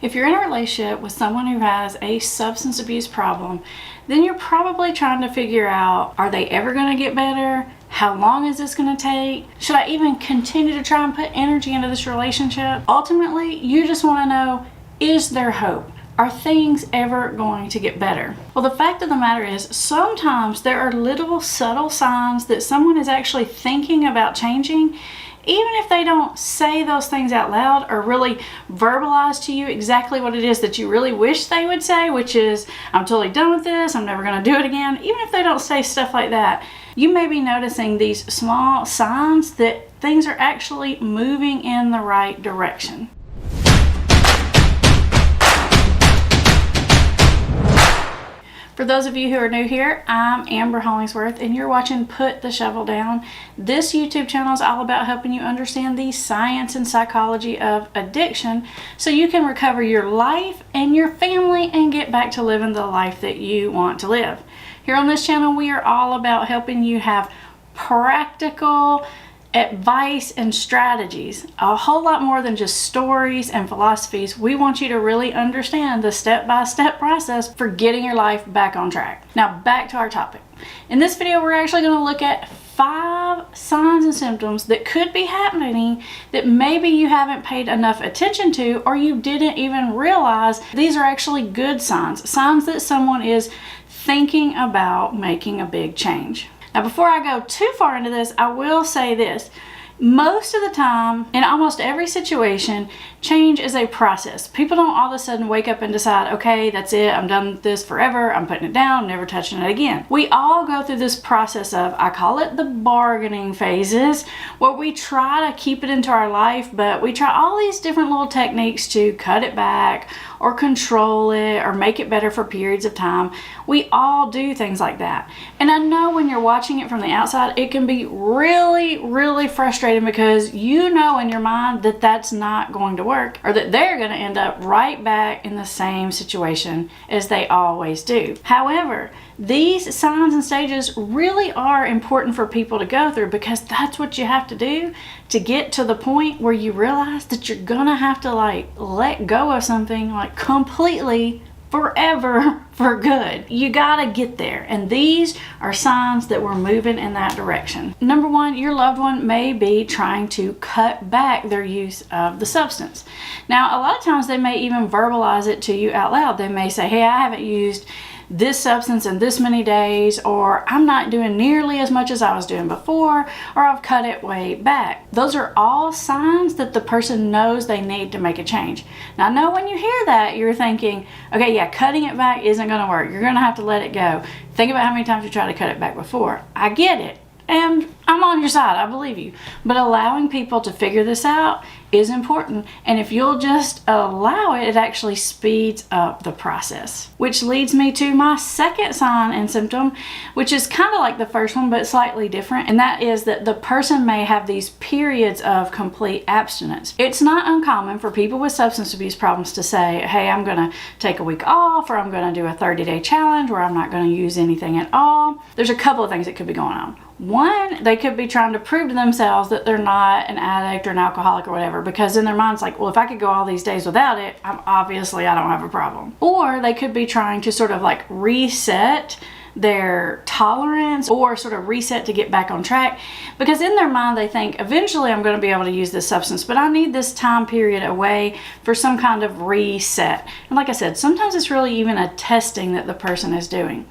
If you're in a relationship with someone who has a substance abuse problem, then you're probably trying to figure out, are they ever going to get better? How long is this going to take? Should I even continue to try and put energy into this relationship? Ultimately, you just want to know, is there hope? Are things ever going to get better? Well, the fact of the matter is, sometimes there are little subtle signs that someone is actually thinking about changing, even if they don't say those things out loud or really verbalize to you exactly what it is that you really wish they would say, which is, I'm totally done with this, I'm never going to do it again. Even if they don't say stuff like that, you may be noticing these small signs that things are actually moving in the right direction. For those of you who are new here, I'm Amber Hollingsworth and you're watching Put the Shovel Down. This YouTube channel is all about helping you understand the science and psychology of addiction so you can recover your life and your family and get back to living the life that you want to live. Here on this channel, we are all about helping you have practical advice and strategies, a whole lot more than just stories and philosophies. We want you to really understand the step-by-step process for getting your life back on track. Now back to our topic. In this video, we're actually going to look at 5 signs and symptoms that could be happening that maybe you haven't paid enough attention to, or you didn't even realize these are actually good signs, signs that someone is thinking about making a big change. Now, before I go too far into this, I will say this. Most of the time, in almost every situation, change is a process. People don't all of a sudden wake up and decide, okay, that's it, I'm done with this forever, I'm putting it down, never touching it again. We all go through this process of, I call it the bargaining phases, where we try to keep it into our life, but we try all these different little techniques to cut it back or control it or make it better for periods of time. We all do things like that. And I know when you're watching it from the outside, it can be really, really frustrating because you know in your mind that that's not going to work, or that they're going to end up right back in the same situation as they always do. However, these signs and stages really are important for people to go through, because that's what you have to do to get to the point where you realize that you're gonna have to let go of something completely forever for good. You gotta get there, and these are signs that we're moving in that direction. Number 1, your loved one may be trying to cut back their use of the substance. Now, a lot of times they may even verbalize it to you out loud. They may say, hey, I haven't used this substance in this many days, or I'm not doing nearly as much as I was doing before, or I've cut it way back. Those are all signs that the person knows they need to make a change. Now, I know when you hear that, you're thinking, okay, yeah, cutting it back isn't going to work. You're going to have to let it go. Think about how many times you tried to cut it back before. I get it. And I'm on your side, I believe you. But allowing people to figure this out is important. And if you'll just allow it, it actually speeds up the process. Which leads me to my second sign and symptom, which is kind of like the first one, but slightly different. And that is that the person may have these periods of complete abstinence. It's not uncommon for people with substance abuse problems to say, hey, I'm going to take a week off, or I'm going to do a 30-day challenge where I'm not going to use anything at all. There's a couple of things that could be going on. One, they could be trying to prove to themselves that they're not an addict or an alcoholic or whatever, because in their mind's like, well, if I could go all these days without it, I don't have a problem. Or they could be trying to sort of reset their tolerance, or sort of reset to get back on track, because in their mind they think, eventually I'm going to be able to use this substance, but I need this time period away for some kind of reset. And like I said, sometimes it's really even a testing that the person is doing.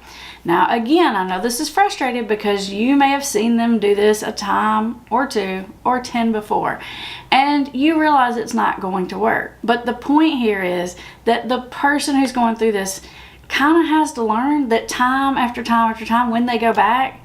Now, again, I know this is frustrating because you may have seen them do this a time or 2 or 10 before, and you realize it's not going to work. But the point here is that the person who's going through this kind of has to learn that time after time after time, when they go back,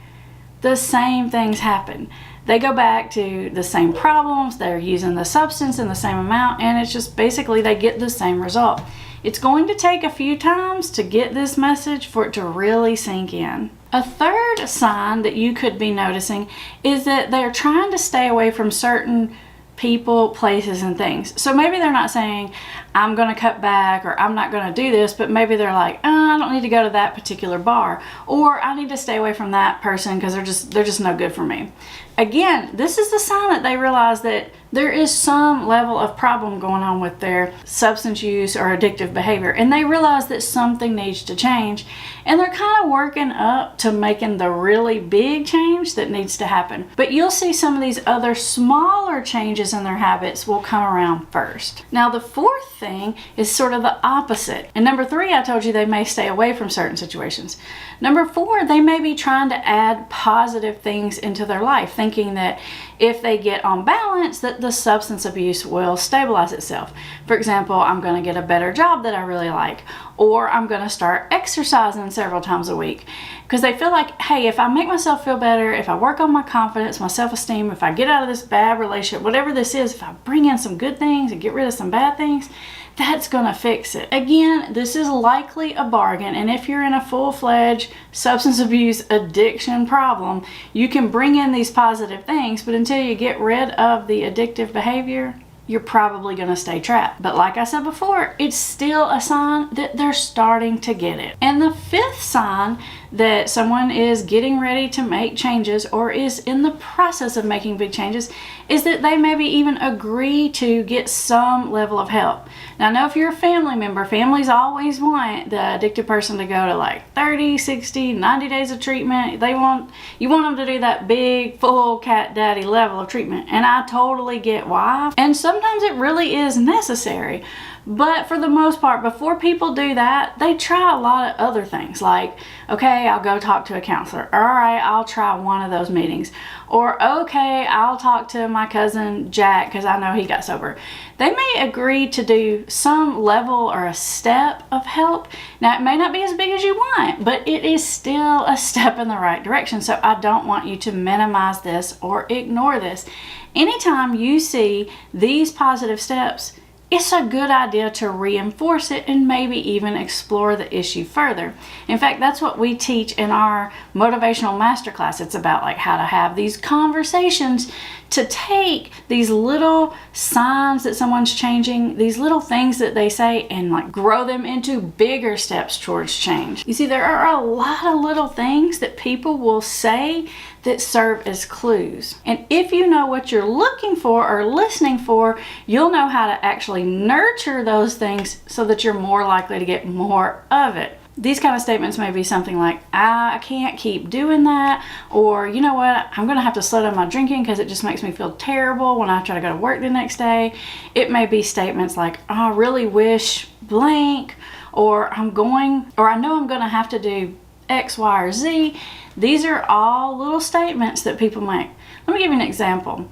the same things happen. They go back to the same problems, they're using the substance in the same amount, and it's just basically they get the same result. It's going to take a few times to get this message for it to really sink in. A third sign that you could be noticing is that they're trying to stay away from certain people, places, and things. So maybe they're not saying, I'm going to cut back, or I'm not going to do this, but maybe they're like, oh, I don't need to go to that particular bar, or I need to stay away from that person because they're just no good for me. Again, this is the sign that they realize that there is some level of problem going on with their substance use or addictive behavior, and they realize that something needs to change, and they're kind of working up to making the really big change that needs to happen. But you'll see some of these other smaller changes in their habits will come around first. Now, the fourth thing is sort of the opposite. And number 3, I told you they may stay away from certain situations. Number 4, they may be trying to add positive things into their life, thinking that if they get on balance, that the substance abuse will stabilize itself. For example, I'm going to get a better job that I really like, or I'm going to start exercising several times a week, because they feel like, hey, if I make myself feel better, if I work on my confidence, my self-esteem, if I get out of this bad relationship, whatever this is, if I bring in some good things and get rid of some bad things, that's going to fix it. Again, this is likely a bargain, and if you're in a full-fledged substance abuse addiction problem, you can bring in these positive things, but until you get rid of the addictive behavior, you're probably going to stay trapped. But like I said before, it's still a sign that they're starting to get it. And the 5th sign that someone is getting ready to make changes or is in the process of making big changes is that they maybe even agree to get some level of help. Now, I know if you're a family member, families always want the addicted person to go to like 30, 60, 90 days of treatment. You want them to do that big, full cat daddy level of treatment. And I totally get why. And sometimes it really is necessary. But for the most part, before people do that, they try a lot of other things, like, okay, I'll go talk to a counselor. All right, I'll try one of those meetings. Or, okay, I'll talk to my cousin Jack because I know he got sober. They may agree to do some level or a step of help. Now, it may not be as big as you want, but it is still a step in the right direction. So I don't want you to minimize this or ignore this. Anytime you see these positive steps, it's a good idea to reinforce it and maybe even explore the issue further. In fact, that's what we teach in our motivational masterclass. It's about like how to have these conversations to take these little signs that someone's changing, these little things that they say, and like grow them into bigger steps towards change. You see, there are a lot of little things that people will say that serve as clues. And if you know what you're looking for or listening for, you'll know how to actually nurture those things so that you're more likely to get more of it. These kind of statements may be something like, I can't keep doing that, or you know what, I'm going to have to slow down my drinking because it just makes me feel terrible when I try to go to work the next day. It may be statements like, oh, I really wish blank, or I know I'm going to have to do X, Y, or Z. These are all little statements that people make. Let me give you an example.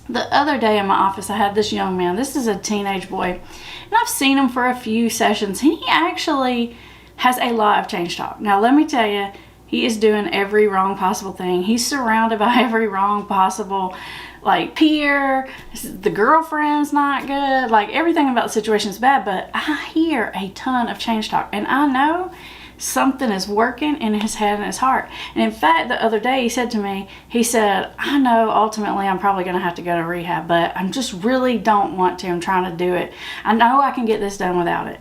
The other day in my office, I had this young man. This is a teenage boy, and I've seen him for a few sessions. He actually has a lot of change talk. Now, let me tell you, he is doing every wrong possible thing. He's surrounded by every wrong possible, like, peer. The girlfriend's not good. Like, everything about the situation is bad, but I hear a ton of change talk, and I know something is working in his head and his heart. And in fact, the other day he said to me, he said, I know ultimately I'm probably going to have to go to rehab, but I just really don't want to. I'm trying to do it. I know I can get this done without it.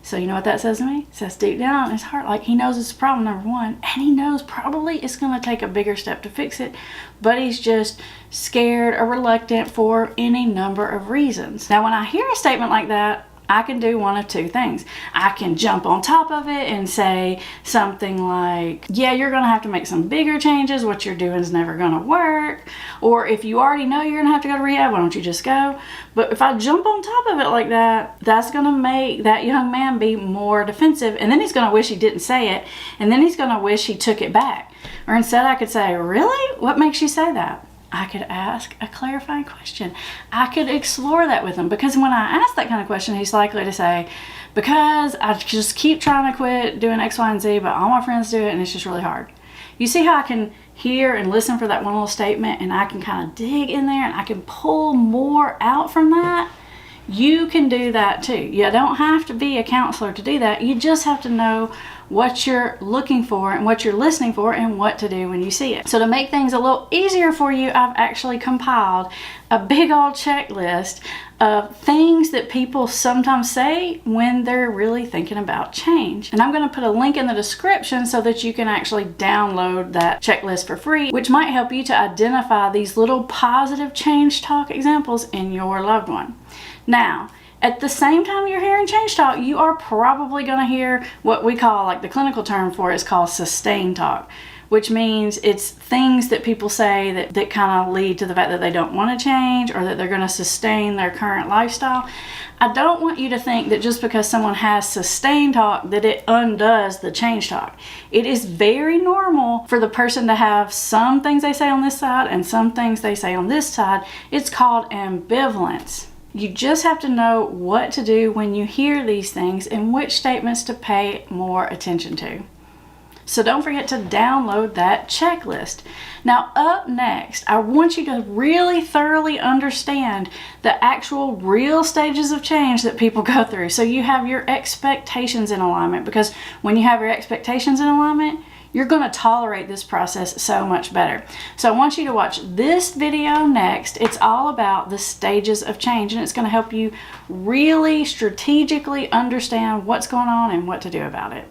So you know what that says to me? It says deep down in his heart, like, he knows it's problem number one, and he knows probably it's going to take a bigger step to fix it, but he's just scared or reluctant for any number of reasons. Now, when I hear a statement like that, I can do one of two things. I can jump on top of it and say something like, yeah, you're going to have to make some bigger changes. What you're doing is never going to work. Or if you already know you're going to have to go to rehab, why don't you just go? But if I jump on top of it like that, that's going to make that young man be more defensive. And then he's going to wish he didn't say it. And then he's going to wish he took it back. Or instead I could say, really? What makes you say that? I could ask a clarifying question. I could explore that with him, because when I ask that kind of question, he's likely to say, because I just keep trying to quit doing X, Y, and Z, but all my friends do it and it's just really hard. You see how I can hear and listen for that one little statement, and I can kind of dig in there and I can pull more out from that? You can do that too. You don't have to be a counselor to do that. You just have to know what you're looking for and what you're listening for and what to do when you see it. So to make things a little easier for you, I've actually compiled a big old checklist of things that people sometimes say when they're really thinking about change. And I'm going to put a link in the description so that you can actually download that checklist for free, which might help you to identify these little positive change talk examples in your loved one. Now, at the same time you're hearing change talk, you are probably going to hear what we call, like the clinical term for it is called sustain talk, which means it's things that people say that kind of lead to the fact that they don't want to change or that they're going to sustain their current lifestyle. I don't want you to think that just because someone has sustain talk that it undoes the change talk. It is very normal for the person to have some things they say on this side and some things they say on this side. It's called ambivalence. You just have to know what to do when you hear these things and which statements to pay more attention to. So don't forget to download that checklist. Now up next, I want you to really thoroughly understand the actual real stages of change that people go through. So you have your expectations in alignment, because when you have your expectations in alignment, you're going to tolerate this process so much better. So I want you to watch this video next. It's all about the stages of change, and it's going to help you really strategically understand what's going on and what to do about it.